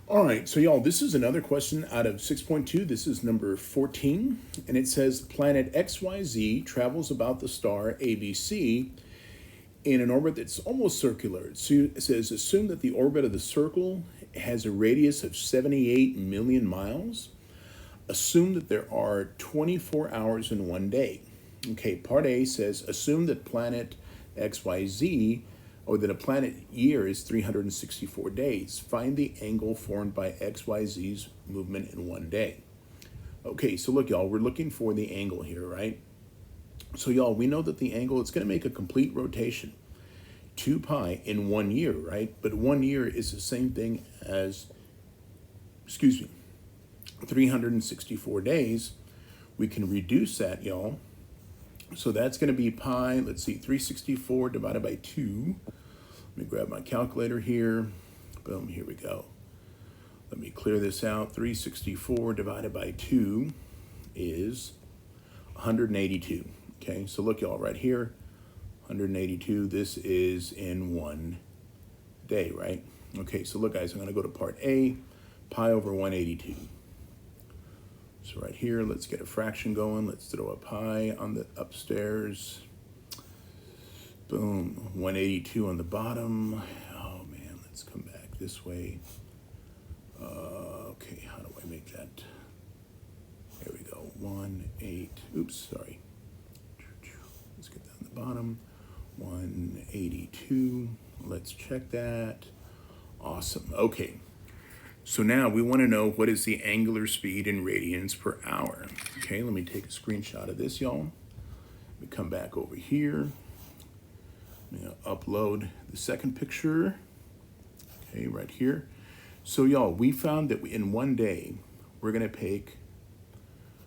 All right, so y'all, this is another question out of 6.2. This is number 14, and it says planet XYZ travels about the star ABC in an orbit that's almost circular. It says assume that the orbit of the circle has a radius of 78 million miles. Assume that there are 24 hours in one day. Okay, part A says assume that planet XYZ or that a planet year is 364 days. Find the angle formed by XYZ's movement in one day. Okay, so look, y'all, we're looking for the angle here, right? So, y'all, we know that the angle is going to make a complete rotation, 2 pi in 1 year, right? But 1 year is the same thing as, 364 days. We can reduce that, y'all. So that's going to be pi, let's see, 364 divided by 2. Let me grab my calculator here. Boom, here we go. Let me clear this out. 364 divided by 2 is 182. Okay, so look, y'all, right here, 182. This is in 1 day, right? Okay, so look, guys, I'm going to go to part A, pi over 182. So right here, let's get a fraction going. Let's throw a pi on the upstairs. Boom, 182 on the bottom. Oh man, let's come back this way. Okay, how do I make that? There we go, 1, 8, oops, sorry. Let's get that on the bottom. 182, let's check that. Awesome, okay. So now we want to know what is the angular speed in radians per hour. Okay, let me take a screenshot of this, y'all. Let me come back over here. I'm going to upload the second picture. Okay, right here. So y'all, we found that in 1 day, we're going to take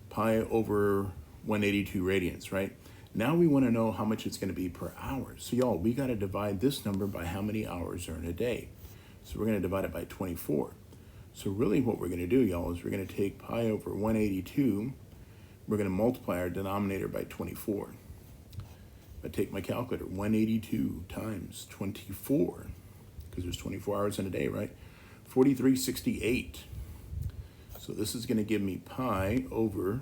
pi over 182 radians, right? Now we want to know how much it's going to be per hour. So y'all, we got to divide this number by how many hours are in a day. So we're going to divide it by 24. So really what we're going to do, y'all, is we're going to take pi over 182. We're going to multiply our denominator by 24. I take my calculator, 182 times 24, because there's 24 hours in a day, right? 4368. So this is going to give me pi over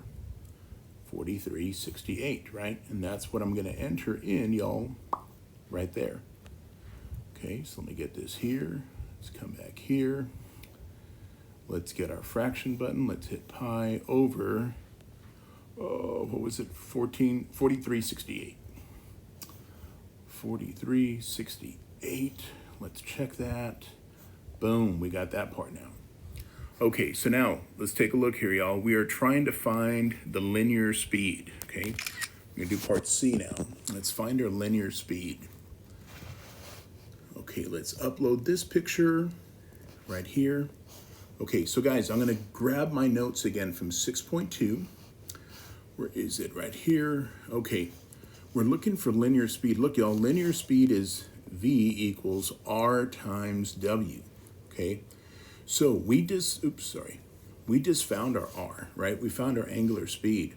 4368, right? And that's what I'm going to enter in, y'all, right there. Okay, so let me get this here. Let's come back here. Let's get our fraction button. Let's hit pi over, what was it, 4368. 4368. Let's check that. Boom, we got that part now. Okay, so now let's take a look here, y'all. We are trying to find the linear speed, okay? We're gonna do part C now. Let's find our linear speed. Okay, let's upload this picture right here. Okay, so guys, I'm gonna grab my notes again from 6.2. Where is it? Right here. Okay, we're looking for linear speed. Look, y'all, linear speed is V equals R times W, okay? So we just found our R, right? We found our angular speed.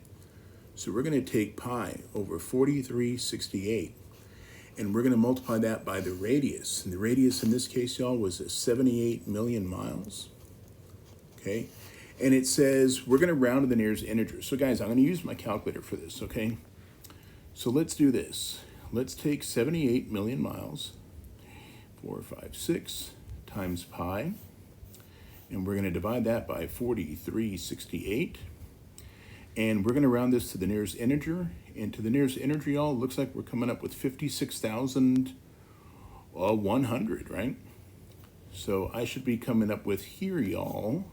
So we're gonna take pi over 4368, and we're gonna multiply that by the radius. And the radius in this case, y'all, was 78 million miles, okay? And it says we're gonna round to the nearest integer. So guys, I'm gonna use my calculator for this, okay? So let's do this. Let's take 78 million miles, 456 times pi, and we're going to divide that by 4368. And we're going to round this to the nearest integer. And to the nearest integer, y'all, looks like we're coming up with 56,100, right? So I should be coming up with here, y'all.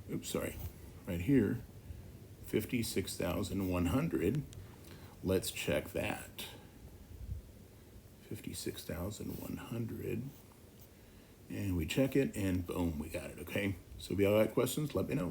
Right here, 56,100. Let's check that. 56,100. And we check it, and boom, we got it, okay? So if you all got questions, let me know.